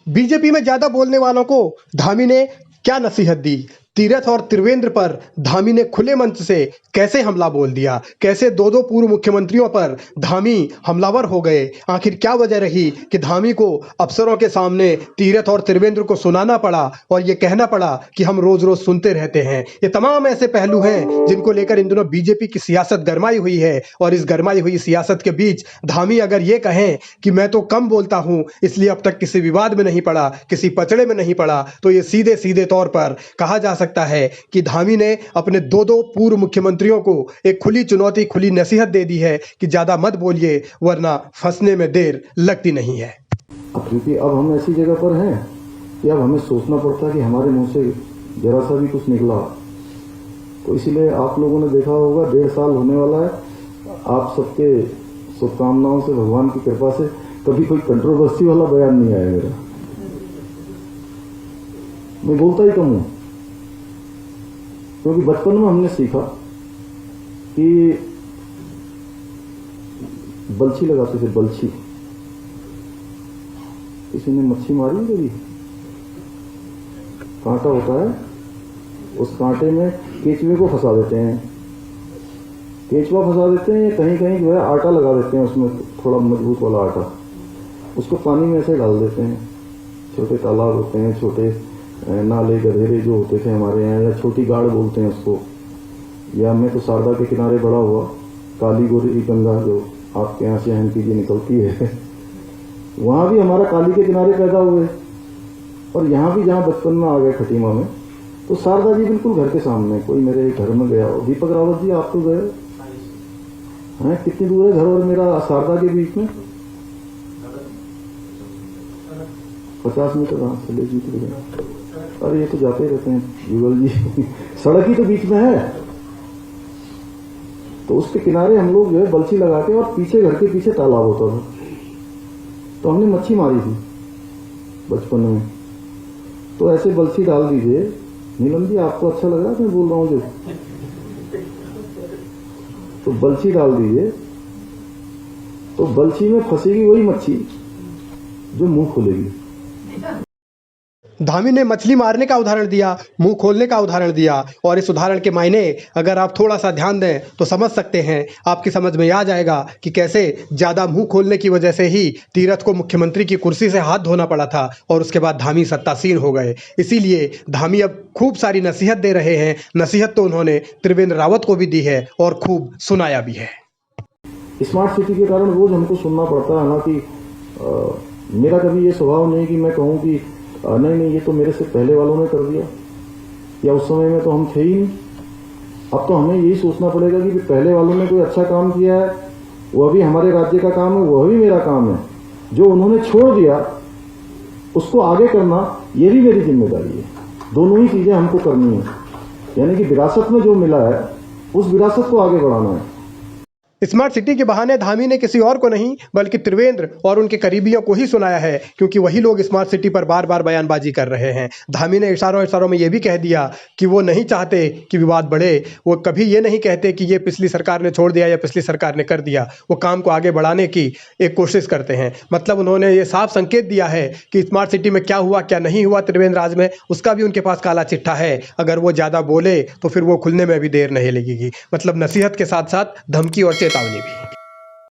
BJP में ज्यादा बोलने वालों को धामी ने क्या नसीहत दी। तीरथ और त्रिवेंद्र पर धामी ने खुले मंच से कैसे हमला बोल दिया, कैसे दो दो पूर्व मुख्यमंत्रियों पर धामी हमलावर हो गए। आखिर क्या वजह रही कि धामी को अफसरों के सामने तीरथ और त्रिवेंद्र को सुनाना पड़ा और ये कहना पड़ा कि हम रोज रोज सुनते रहते हैं। ये तमाम ऐसे पहलू हैं जिनको लेकर इन दिनों बीजेपी की सियासत गरमाई हुई है। और इस गरमाई हुई सियासत के बीच धामी अगर ये कहें कि मैं तो कम बोलता हूं इसलिए अब तक किसी विवाद में नहीं पड़ा, किसी पचड़े में नहीं पड़ा, तो ये सीधे सीधे तौर पर कहा जा सकता है कि धामी ने अपने दो दो पूर्व मुख्यमंत्रियों को एक खुली चुनौती, खुली नसीहत दे दी है कि ज्यादा मत बोलिए वरना फंसने में देर लगती नहीं है। क्योंकि अब हम ऐसी जगह पर हैं कि अब हमें सोचना पड़ता है कि हमारे मुंह से जरा सा भी कुछ निकला तो इसीलिए आप लोगों ने देखा होगा 1.5 साल होने वाला है। आप सबके शुभकामनाओं से, भगवान की कृपा से कभी कोई कंट्रोवर्सी वाला बयान नहीं आया मेरा। मैं बोलता ही कम हूं क्योंकि बचपन में हमने सीखा कि बलछी लगाते थे, बलछी। किसी ने मच्छी मारी कभी? कांटा होता है, उस कांटे में केंचुए को फंसा देते हैं, केंचुआ फंसा देते हैं, कहीं कहीं जो है आटा लगा देते हैं, उसमें थोड़ा मजबूत वाला आटा, उसको पानी में ऐसे डाल देते हैं। छोटे तालाब होते हैं, छोटे नाले गधेरे जो होते थे हमारे यहाँ, या छोटी गाड़ बोलते हैं उसको, या मैं तो शारदा के किनारे बड़ा हुआ, काली गोरी गंगा जो आपके यहाँ से एमपी की निकलती है वहां भी हमारा काली के किनारे पैदा हुए। और यहाँ भी जहाँ बचपन में आ गए खटीमा में, तो शारदा जी बिल्कुल घर के सामने। कोई मेरे घर में गया हो, दीपक रावत जी आप तो गए हैं, कितनी दूर है घर और मेरा शारदा के बीच में? 50 मीटर हाथ चले जी तो गए। अरे ये तो जाते रहते हैं युगल जी सड़क ही तो बीच में है। तो उसके किनारे हम लोग जो है बलछी लगाते, और पीछे घर के पीछे तालाब होता था, तो हमने मच्छी मारी थी बचपन में। तो ऐसे बलछी डाल दीजिए। नीलम जी आपको अच्छा लग रहा है मैं बोल रहा हूं जो? तो बलछी डाल दीजिए, तो बलछी में फंसेगी वही मच्छी जो मुंह खोलेगी। धामी ने मछली मारने का उदाहरण दिया, मुंह खोलने का उदाहरण दिया, और इस उदाहरण के मायने अगर आप थोड़ा सा ध्यान दें तो समझ सकते हैं, आपकी समझ में आ जाएगा कि कैसे ज़्यादा मुंह खोलने की वजह से ही तीरथ को मुख्यमंत्री की कुर्सी से हाथ धोना पड़ा था और उसके बाद धामी सत्तासीन हो गए। इसीलिए धामी अब खूब सारी नसीहत दे रहे हैं। नसीहत तो उन्होंने त्रिवेंद्र रावत को भी दी है और खूब सुनाया भी है। स्मार्ट सिटी के कारण रोज हमको सुनना पड़ता है ना कि मेरा कभी ये स्वभाव नहीं कि मैं कहूँ कि नहीं ये तो मेरे से पहले वालों ने कर दिया, या उस समय में तो हम थे ही नहीं। अब तो हमें यही सोचना पड़ेगा कि पहले वालों ने कोई अच्छा काम किया है, वह भी हमारे राज्य का काम है, वह भी मेरा काम है। जो उन्होंने छोड़ दिया उसको आगे करना ये भी मेरी जिम्मेदारी है। दोनों ही चीजें हमको करनी है, यानी कि विरासत में जो मिला है उस विरासत को आगे बढ़ाना है। स्मार्ट सिटी के बहाने धामी ने किसी और को नहीं बल्कि त्रिवेंद्र और उनके करीबियों को ही सुनाया है, क्योंकि वही लोग स्मार्ट सिटी पर बार बार बयानबाजी कर रहे हैं। धामी ने इशारों में ये भी कह दिया कि वो नहीं चाहते कि विवाद बढ़े। वो कभी ये नहीं कहते कि ये पिछली सरकार ने छोड़ दिया या पिछली सरकार ने कर दिया। वो काम को आगे बढ़ाने की एक कोशिश करते हैं। मतलब उन्होंने ये साफ संकेत दिया है कि स्मार्ट सिटी में क्या हुआ क्या नहीं हुआ त्रिवेंद्र राज में, उसका भी उनके पास काला चिट्ठा है। अगर वो ज़्यादा बोले तो फिर वो खुलने में भी देर नहीं लगेगी। मतलब नसीहत के साथ साथ धमकी और चेतावनी भी।